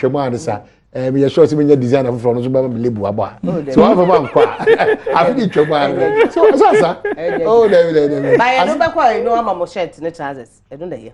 twemu ansa me sure say me designer for no so ba me lebu aba so I for man kwa I fit twemu an so oh there by no be kwa no am shirt ne trousers e don dey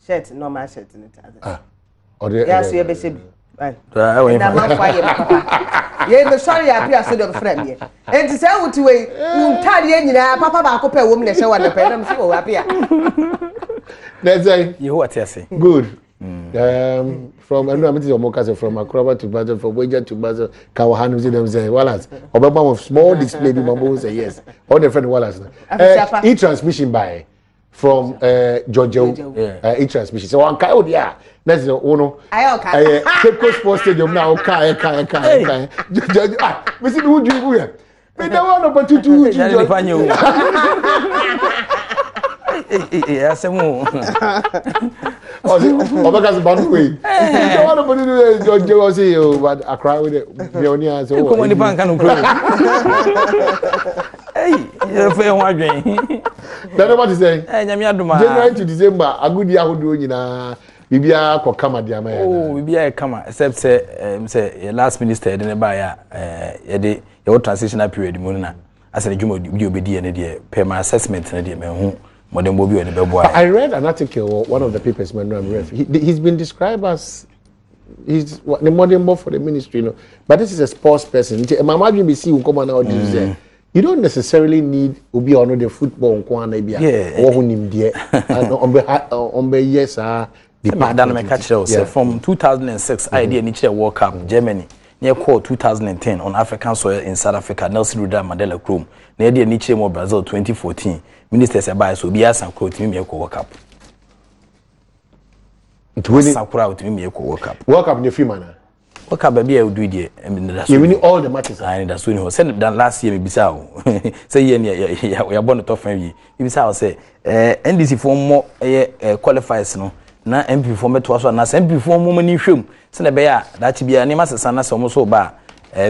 shirt normal shirt ne trousers yes you be say right na man kwa ye papa ye me sorry appear so the friend ye enti say wuti we untade ye nyina papa ba ko pe wo me na hye wa na pe na me say wo appear that's it you what you say good from I know I'm your mokase from Akroba to Basel from Wager to Basel Kawahanu see them say Wallace obeba of small display be mambo say yes all the friend Wallace e-transmission by from Georgia e-transmission so one kai odia that's the ono Cape Coast Sports Stadium now kai me see who do here me don't want to do asemu Obaka's bound way. You want to do Georgia say you but I cry with it Bionia so come on the bank and hey you one dream then what is saying nyame adoma January to December a good year would do nyina bibia ko kama dia ma oh bibia kama except say last minister de ne ba ya ye the transitional period mu na asa dwuma bi obedi ne de per my assessment na de me hu I read an article, one of the papers, he's been described as he's the modern boy for the ministry, you know. But this is a sports person. You don't necessarily need to be on the football or from 2006, I did a World Cup, Germany. Near call 2010 on African soil in South Africa, Nelson Mandela Chrome. Near the Niche Brazil 2014. Ministers about so be as and quote me World Cup. Sakura with me World Cup. World Cup in the few manner. World Cup baby I will do it. I mean that's you mean all the matches. I that's when he said that last year maybe so. Say yeah we are born a tough family. Maybe so say NDC for more qualifiers no. Na MP for me to also na MP for mo mani hwem se na be ya that bia ne masesa na so mo so ba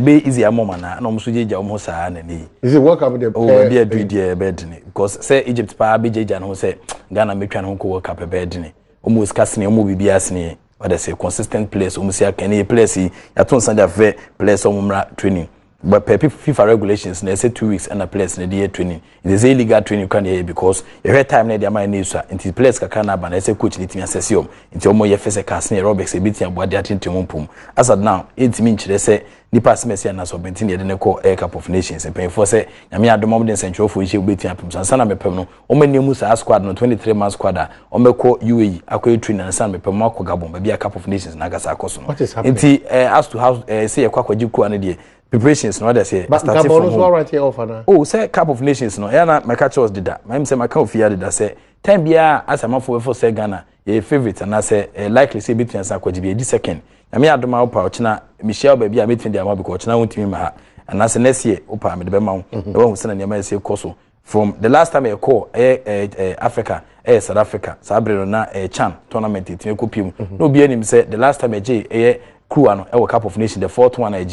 be easy amoma na no mo so jeja mo saa na ni is it work up the oh be do the bed ni because say Egypt pa be jeja no say Ghana metwa no ko work up bed ni almost casne o mo bibia asne what they say consistent players o mo sia kan e players ya ton sanda ve players o mo mra training but per FIFA regulations they say 2 weeks and a players in the training it is illegal training can here because every time na dey man need so until players ka na ba na say coach need to assess you until omo ye first cast na Robex e bit abo dey atin pum as at now it mean kire say nipa semesi na so bentin dey ne call Air Cup of Nations e pen for say nyame adom den central for issue bit pum so na mepem no omo nemu sa squad no 23 man squad a omo ko UAE akoy training na san mepem akọ Gabon ba bia Cup of Nations na gasa akoso no enti as to how say e kwakwaji ku an dey preparations no say but Gabon was right here off na oh say Cup of Nations no ya na my catch was did that my say my can fear did that say time bia as am for say Ghana your favorite and I say likely say between san kwaji be di second na me adoma opa ochina Michelle ba bia between the am because ochina wontimi ma and as next year opa me de be ma wo e wo say na nyama say koso from the last time I call Africa South Africa Sabrina na Chan tournament it ko pim no be anim say the last time I crew ano e Cup of Nations the fourth one ING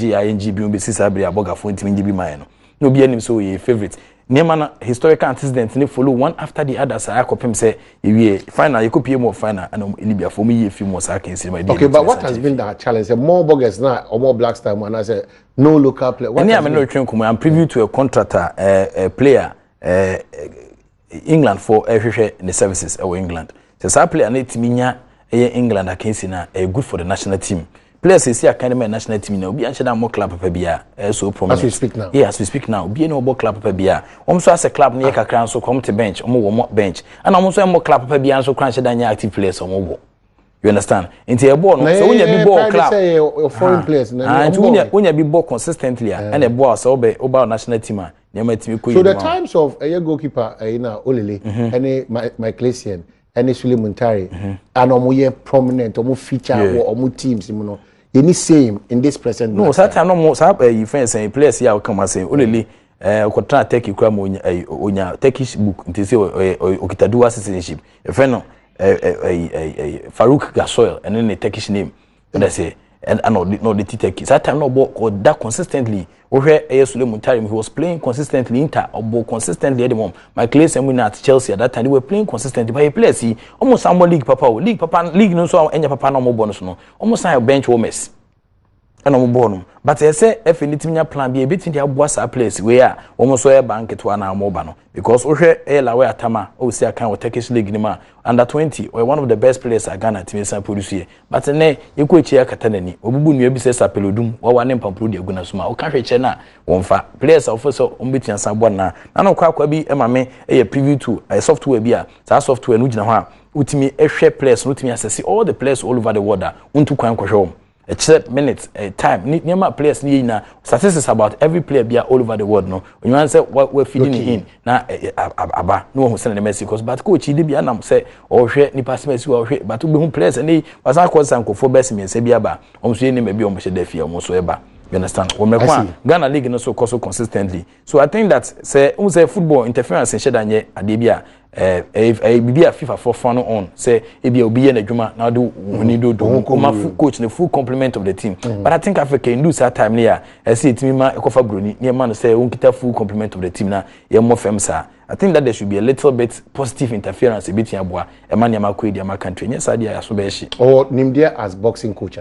bi be Sabria aboga fo ntimi ngi bi man no be anim so ye favorite nema na historical antecedent ni follow one after the other say akopem say ewie final you kopie more final and Libya for me ye film was can see my okay but what has been that challenge more bogus now or more black star man I say no local player what I no train come I'm preview to a contractor a player England for the services of England so say player na timinya England akansi na good for the national team. Players is here kind national team now. Be another more club papa bia. So prominent. As we speak now. Yeah, as we speak now. Be no more club papa bia. So as a club near kakran so come to bench. More bench. And also more club papa bia so crunch than active players or more. You understand? Into a ball. So when you be ball club. Say foreign players. And when you be ball consistently and a ball so be about national team. So the times of a goalkeeper Olele and my Ecclesian and Sule Muntari and omo prominent omo feature or omo teams you know. Any same in this present no that time no more you friends say players here come and say only ko try take you come onya Turkish book nti say okitadu citizenship e friend no Farouk Gasoil and then the Turkish name and I say and no the titeki that time no ball that consistently where Suleiman Tarim, he was playing consistently Inter or consistently at the moment. My class and at Chelsea at that time they were playing consistently, but he plays almost some league league no so any papa no more bonus no almost a bench womas and no bonum. But I say if anything plan be a bit in the Abuasa place where almost so a bank to an mobano because Oshe La way Tama or see a kind of Turkish league nima under 20 or one of the best players at Ghana to me produce. But ne you could cheer Katanani or Bubu maybe says a peludum or one name Pampudi Gunasuma or country Chena one fa players of also umbiti and Sabwana. Nano Kwabi Emame a preview to a software beer that software Nujana Utimi a share players Utimi assess all the players all over the water unto Kwanko except minutes time near players na statistics about every player be all over the world no when you answer what we're feeding in na aba no who send the message because but coach dey be anam say o hwe ni pass message o hwe but we who players and was an cause sanko for best me say bi aba o so ni me bi o mo hwe da fie o so eba you understand we me kwa Ghana league no so consistently so I think that say football interference in shedanye ade bia bibia FIFA for fun on say ebi obi na adwuma na do woni do coach the full complement of the team but I think Africa in lose that time here I see it ma ekofa broni ne man say unkita full complement of the team na ye mo fem sa I think that there should be a little bit positive interference between aboa e man yama ko edi country yes ade ya so be shi or nimdia as boxing coach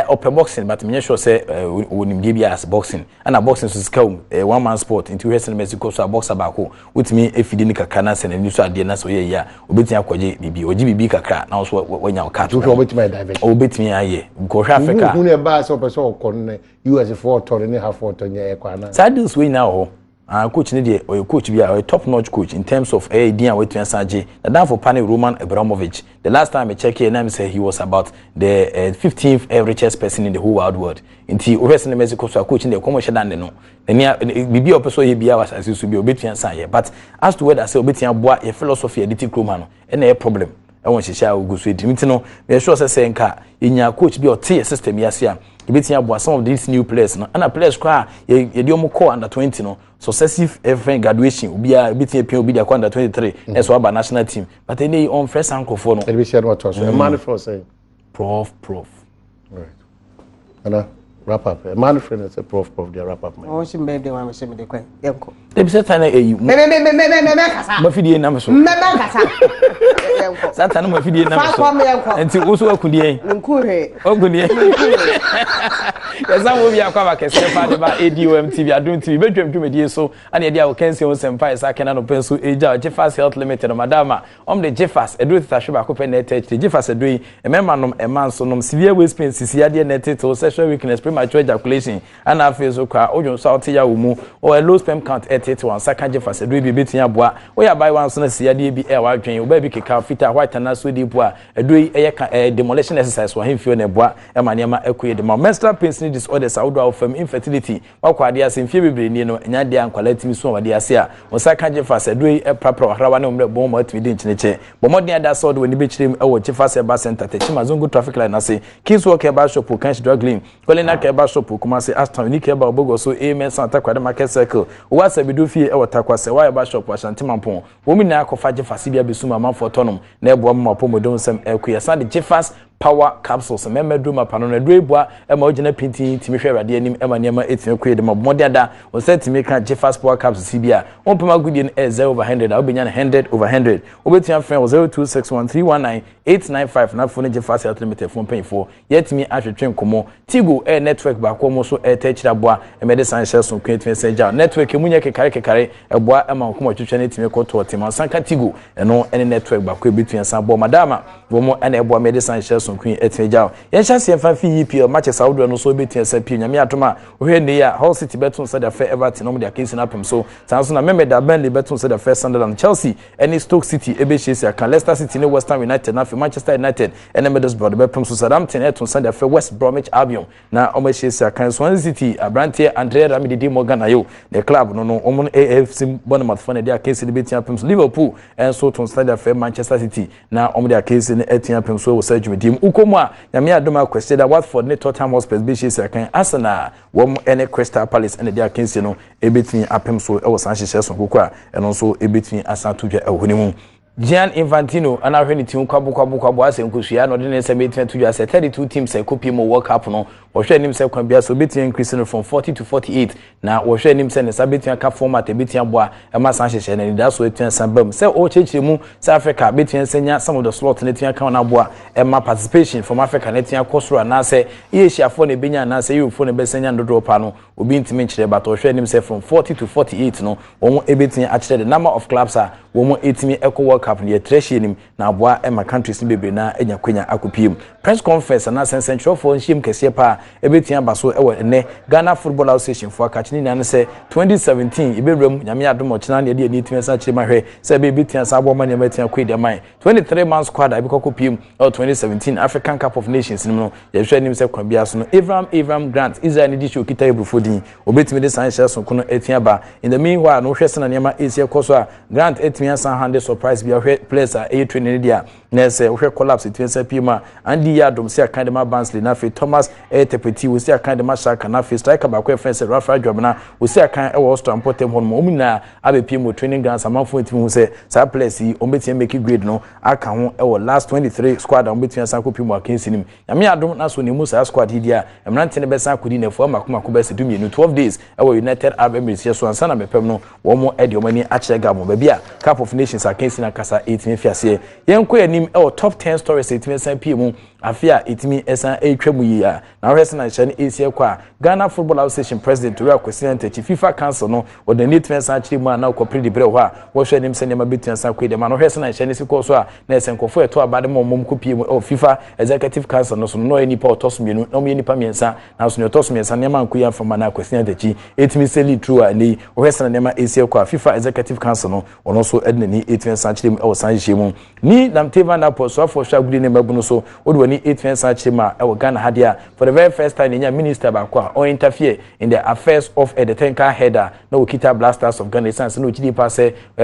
open boxing but me sure say nimdia bi as boxing and a boxing so scale one man sport into wrestling Mexico so a boxer back with me efidi ni kakana se na ade na so ye ya obetia kwaje bibi oji bibi kakra na so wanya okat so obetia divert obetia aye go Africa who ne ba so person okon US for ton ne half for ton ye kwa na sadis we now coach ne dey or coach be a top notch coach in terms of dia we twen saje na for panel Roman Abramovich the last time I check here name say he was about the 15th richest person in the whole world inti overseas in Mexico so coach ne come shedan de no bibi opeso ye bia was as so be obetuen saye but as to whether say obetuen boa your philosophy editi kroma no e na problem e won hihia oguso edimiti no me sure say nka enya coach bi o tie system yase a obetuen boa some of these new players no and a players kwa ye di omo call under 20 no successive every graduation obia obetuen pia obi dia under 23 e so aba national team but any on fresh anko for no e be share what was a man for say prof right ana wrap up a man friend is a prof they wrap up man oh she made the one she me dey kwan yenko e be say tana eyi me kasa ma fidie na me so me kasa yenko satana ma fidie na me so enti wo so akudie nkuhe ogudie yesa mo bia kwa ba kese pa de ba Adom TV Adom TV bedwam dwumedie so ane dia Agokansie wo sempa isa kena no penso eja Jeffas Health Limited madama the Jeffas edu tita hwe ba ko pe na etete Jeffas edu yi emema nom emanso nom severe waist pain sisia de na etete sexual weakness premature ejaculation and after so kwa ojo so out ya wo mu or a low sperm count etete wan saka Jeffas edu bi betia boa wo ya buy one so na sia de bi e wa dwen wo ba bi keka fita white na so di boa edu yi eye demolition exercise wa hemfio na boa e ma niam ekoye de ma menstrual pains disorders outdoor of infertility wakwade asemfie bebreni no nya de ankwalati mi so wade ase a osaka Jeffas edu e prapra hrawa na omre bom atimi de nchineche bomodin ada so de woni bechirem e wo Jeffas Eba Center techima zongo traffic light na se kids work eba shop kan drug lane kolena ka eba shop kuma se Aston Unique eba obogo so amen Santa Kwade market circle wasa bidu fie e wotakwa se wa eba shop Ashanti Mampon wo mi na akofa Jeffas bia besuma manfo tonom na ebo ma pomodon sem ekuya sa de Jeffas power capsules memeduma pano na drebua e ma ogina pinti timi hwe rade anim e ma niam etime kwe de ma modada o setime ka Jeffas power capsules bia on pema gudie no 0/100 a obenya 100/100 obetia friend 0261319895 na phone Jeffas Health Limited phone pay for yetimi ahwetwe nkomo Tigo network ba ko mo so etechira boa e medicine shares on kwetime seja network emunye kekare eboa e ma nkomo twetwe na etime ko to tema sanka Tigo eno ene network ba ko ebetua san bo madama wo mo ene eboa medicine shares on queen etejao yen chance yen fa fi EPL matches awdo no so betia sa pi nyame atoma ohwe ne ya Hull City beton said the fair Everton no dia case na pem so sanso na member da Burnley beton said the fair Sunderland Chelsea any Stoke City ebe chese aka Leicester City ne West Ham United na fi Manchester United ene Middlesbrough be pem so Southampton eton said the fair West Bromwich Albion na omo chese aka Swansea City Abrantie Andrea Ramidi Morgan ayo the club no omo AFC Bournemouth for ne dia case betia pem so Liverpool and so ton said the fair Manchester City na omo dia case ne etia pem so wo sajumedi ukomu a nyame adoma kwese da Watford ne Tottenham Hotspur be chese kan Arsenal wom ene Crystal Palace ene dia Agokansie no ebetini apem so e wo san hyehyɛ so kokɔ a eno so ebetini asan to dwa ehoni mu Gian Infantino and our team kwabo as in Kushia, no didn't say meeting to just 32 teams a copy more work up no, or share himself can be a bit increasing from 40 to 48. Now, or share himself a bit cap format, a bit and bois, and my Sanchez, and that's what it turns some bum. So, oh, Chichimu, South Africa, bit and senior, some of the slot in the account of bois, and my participation from Africa, Netia Costro, and I say, yes, you phone a binya, and I say you phone a best and draw panel, will be intimate about or share himself from 40 to 48, no, or a bit actually the number of clubs are 180 echo work up near Treshi him na boa e ma countries ni bebre na enya kwenya akopiem press conference na central for nshim kese pa ebetia baso e wo ne Ghana Football Association for akachini na se 2017 ibewrem nyame adom ochina na de anitim sa chire mahwe se be betia sa bo ma ne metia kwede man 23 man squad abikokopiem 2017 African Cup of Nations no ye hwe nim se kwabia so no Abraham Grant Israel ni di show kita ebrufodin obetimi de sanche so kono etia ba in the meanwhile no hwe se na nyama esia koso a Grant etimia san hande surprise bi hwe players a training dia nese we collapse it say pima andi Adom say kind ma Bansley na fe Thomas Tepeti we say kind ma Shaka na fe striker ba ko friend say Rafa Jobna we say kind e was to important hon mo na abepimo training ground samafo ntimi hu say sa players yi o metia make grade no aka ho e wo last 23 squad on metia san ko pimo Agokansie nim nyame Adom na so ne mu sa squad hi dia emrante ne be san kodi na fo makoma ko be se dum yenu 12 days e wo United Arab Emirates so ansa na mepem no wo mo e de o mani a kire gamo ba bia Cup of Nations Agokansie na kasa 18 fiase yenko yanim e top 10 stories etimi san pm afia etimi esan etwamu yi a na hwese na hye ne Asia kwa Ghana Football Association President Ria Kwesiente FIFA Council no the need to san chiri mu na ko predi bre ho a wo hwe nim se ne ma betua san kwede ma no hwese na hye ne siko so a na esenkofo eto abade mom ko pm FIFA Executive Council no so no eni pa otosumienu no me nipa miensa na so ne otosumiensa ne ma nko ya fama na Kwesiente chi etimi seli true a ni hwese na ne ma Asia kwa FIFA Executive Council no ono so edna ni etimi san chiri mu san hye mu ni namteva na po so for shagudi ne mabuno so odwani 8 san chima e Ghana hadia for the very first time nya minister ba kwa or interfere in the affairs of the tenka header no Okita Blasters of Ghana sans no chidi pass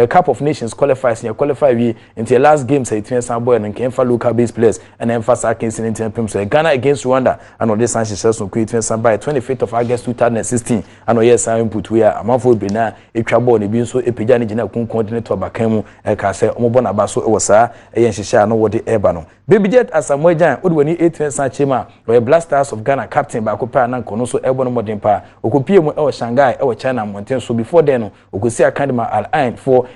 Cup of Nations qualifiers and qualify we into the last game say 8 san boy and can for local base players and emphasize against in term so Ghana against Rwanda and on this san chese so 8 san by 25th of August 2016 and o yes san input we amafo be na etwa ball ne bi nso epija ne gina kun coordinator bakan mu e ka se omobo na ba so e wosa e yen hihia no wode eba no baby jet asamojan odwani 8 san chima we Blasters of Ghana captain ba ko pa na nkono so ebo no modern pa okopie mu e Shanghai e China mountain so before then no okosi academy Al Ain for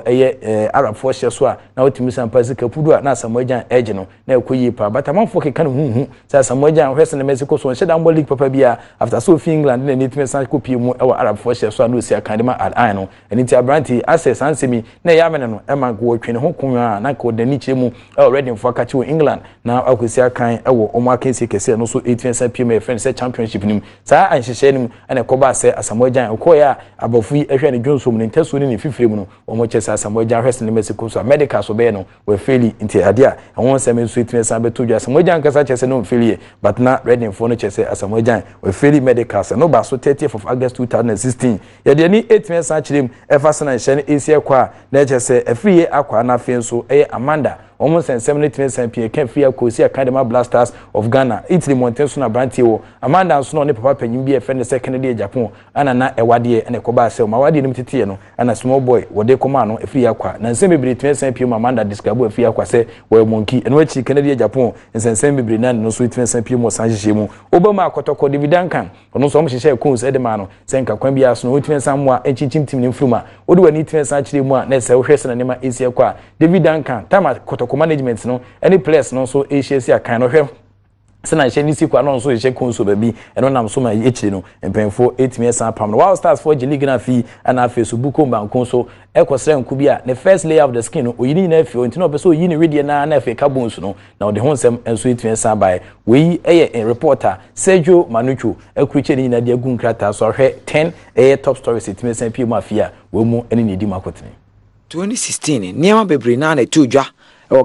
e Arab force so a na otimi san pa sika pudu a na asamojan edge no na ekoyi pa but amanfo ke kan hu sa asamojan hwese na Mexico so sheda mo league papa bia after so England na nitimi san kopie mu e Arab force so na osi academy Al Ain no eniti abranti access ansemi na yamene no e man ko twene ho kunwa na ko dani chemu already for kachi England na akosi akan ewo omo Agokansie kese no so 18 PM friend say championship nim saa anhyehyɛ nim ana koba sɛ asamojan okoya abafu ehwɛ ne dwonsom ne ntaso ne fifire mu no omo kyɛ asamojan hwɛse ne Mexico so medical so be no we faili nti adia ɛwon sɛ me so 18 beto dwa asamojan kasa kyɛ sɛ no faili but na ready for no kyɛ sɛ asamojan we faili medical sɛ no ba so 30th of August 2016 yɛ de ni 18 kyerem ɛfa sɛ na hyɛ ne Asia kwa na kyɛ sɛ afrie akwa na afei nso ɛyɛ Amanda almost 70% PA can free Agokansie Academy Blasters of Ghana. Italy Mountain so na branti wo. Amanda so ne papa panyin bi e friend second day Japan ana na ewade e ne koba se ma wade nim tete no ana small boy wode koma no e free akwa. Na nsem bebre 20% PA Amanda describe e free akwa se wo monkey eno achi Canada Japan nsem bebre na no so 20% PA mo san hihye mu. Obama akotoko dividend kan ono so mo hihye coins e de ma no se nka kwan bia so no 20% mo a enchichim tim ne mfruma. Ode wani 20% chire mu a na se wo hwese na ne ma esi akwa dividend kan tama management no any place no so Asia si akan no hwe sena hye ni si kwa no so hye konso ba bi eno nam so ma echire no empenfo 8 years apam no Wild Stars for League na fi ana Facebook banko so ekosere nku bi a the first layer of the skin no oyini na fi ontino be so oyini ready na fi ka bones no na de honsem enso 8 years by we reporter Sergio Manucho ekuriche ni na de agun krata so hwe 10 top stories itime pi mafia we mu eni ni di makotene 2016 niema bebre na na tujwa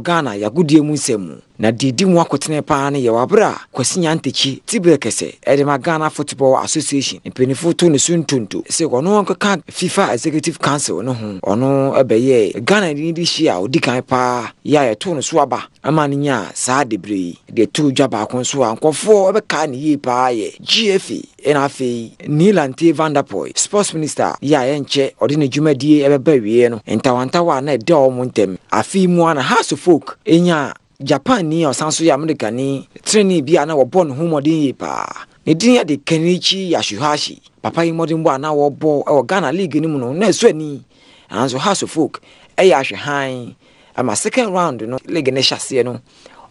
Ghana yagudie mu nsemu na didi mu akotene pa ne ye wabra kwasinya ntechi tibekese edema Ghana Football Association mpenifu to ne suntuntu se ono nkaka FIFA Executive Council no ho ono ebeye Ghana ni shia odikan pa ya ye to no so aba amane nya saa debre de to dwaba konso ankofo ebeka ne yi pa ye GFA enafe Nilante Vanderpool Sports Minister ya ye nche ode ne dwumadie ebeba wie no ntawantawa na de omontem afi mu ana House of Folk enya Japan ni osanso ya America ni training bia na wo born ho modern yi pa ne din ya de Kenichi Yashuhashi papa yi modern bo na wo bo e Ghana League ni mu no na so ani anso House of Folk e ya hwehan ama second round no league ne hyase no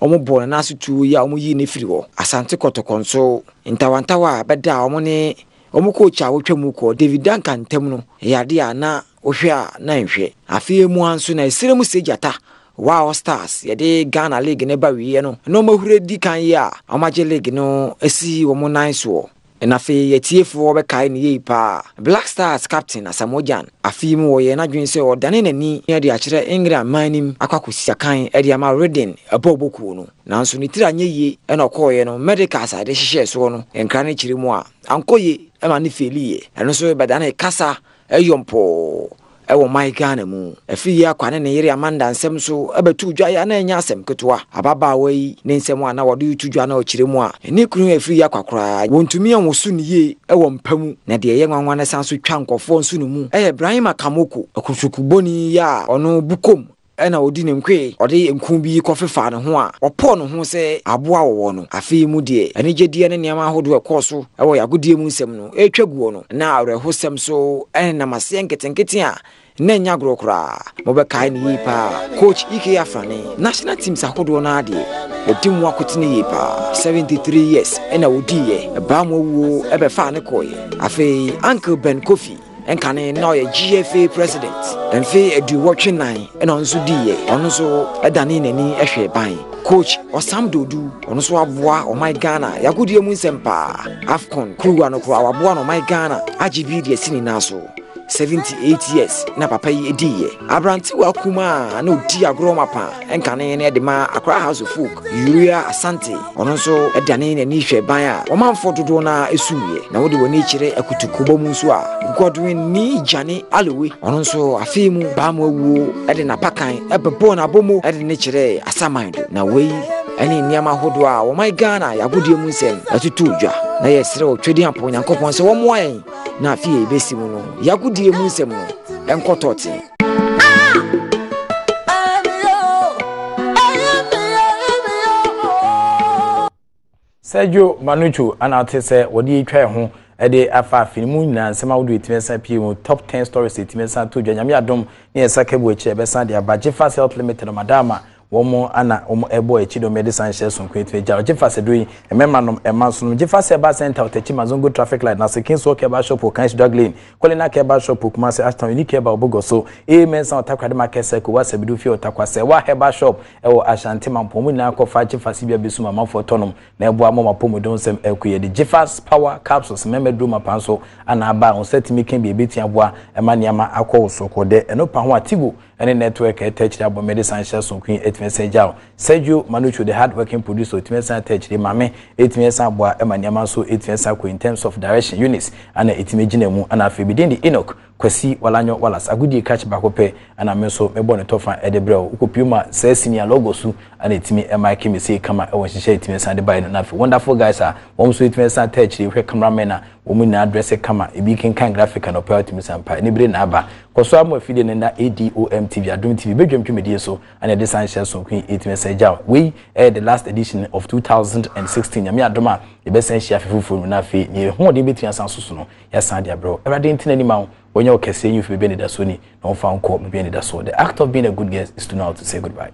omo ball na so tu ya omo yi ne firi ho Asante Kotokonso ntawantawa beda omo ne omo coach a wotwamu ko David Duncan tem no ya de ana ohwe a na nhwe afie mu anso na esiremu sejata Wow Stars yede Ghana League ne ba wiye no mahure di kan ya amaje league no esi wo mo nice wo na fe yetiefo be kai ne yi pa Black Stars captain Asamojan afi mu wo ye na dwen se odane nani ye de akire England manim akwakosia kan e de ama Reading aboboku no nanso ni tira nye yi e na okoye no medical side hihye so no enkra ne kiri mu a ankoye e ma ne feliye eno so be dane kasa eyompo ewo my Ghana mu afi ya kwane ne yere Amanda nsem so abetu dwa ya na enya asem ketwa ababa wei ne nsem ana wode yutu dwa na okire mu a ni kunu afi ya kwakora wontumi anwosu ne ye ewo mpamu na de ye nwanwa na sanso twa nkofo nsu no mu Ibrahim Akamoko akushukuboni ya ono bukom ena odi ne nkwe ode enku bi kofefa ne ho a opo no ho se aboa wo no afi mu de anigedie ne niam ahodo ekoso ewo yagodie mu nsem no etwaguo no na awrehosem so ena mase nketenkete a na nya grokra mobeka ni yipa coach Ike Afrani national teams ahodo na ade odimu akotene yipa 73 years ena odiye ba mo wo ebefa ne koye afi Uncle Ben Kofi enkane na ye GFA president enfe edu watching nine ena onso diye onso edane nani ehwe ban coach Osam Dodu onso aboa o my Ghana yagodie mu nsempa Afcon kruwa no kro aboa no my Ghana agibi de sini naso 78 years na papa yi ediye abranti wa kuma na odi agro mapa enkane na de ma Accra House of Folk Uria Asante ono so edane na ni hwe ban a o manfo dodo na esuye na wode woni kire akutukubo mu nso a Godwin ni Jane Alowe ono so afimu ba mu awu ede na pakan ebebo na bomo ede ne kire asamando na wei eni niama hodo a o my Ghana yagodie mu nsem atutu dwa na yesere o twedi ampo nyankopon se wo moan na afie besi mu no yagodie mu nsem no enkototi Sergio Manucho anate se wodi etwa ho ede afa afinimu nyina nsema wodo etimesa pie mu top 10 stories etimesa to dwa nyame adom ne yesakebo echi ebesa de abajefa Health Limited madama womo ana womo ebo echido medicine shares on kwetwe jaro jefa sedui emema no emanso jefa se ba center otachi mazongo traffic light na sekin so keba shop o kanshi drug lane kolena keba shop kuma se ashton unique keba obogo so mensa otakwade market circle wa sabidu fi otakwase wa heba shop ewo ashanti mampomu na akofa jefa sibia besu mama for tonom na ebo amoma pomu don sem ekuye de jefa power capsules memedru mapanso ana aba on setimi ken bi ebetia boa emaniama akọ so kode eno pa ho atigo ene network attached abo medicine shares on Sergio Manucho, the hard-working producer, Etmesa Tech, the Mame, Etmesa Boa, Emaniama, so Etmesa in terms of direction units, and Etimejinemu, and Afibidin the Enoch, Kwesi, Walanyo, Wallace, a good catch back and I meso, Mebon Tofa, Edebro, Ukupuma, says senior logosu, and Etimi, and my Kimi say, come out, when she said Etmesa, the Biden, wonderful guys are, one sweet Etmesa Tech, the cameraman, woman address a kama, a beacon can graphic and operative sampa, and Ibrin Abba, Kosoamo feeding in that ADOM TV, Adom TV, Bedroom Media, so, and a design shares so Queen 8 message out. We the last edition of 2016. Yami Adoma, the best share for Nafi, near home debate and Sansuno, Yasandia bro. Ever didn't any mount when you're kissing you for being the Sony, no found court, being the so. The act of being a good guest is to know how to say goodbye.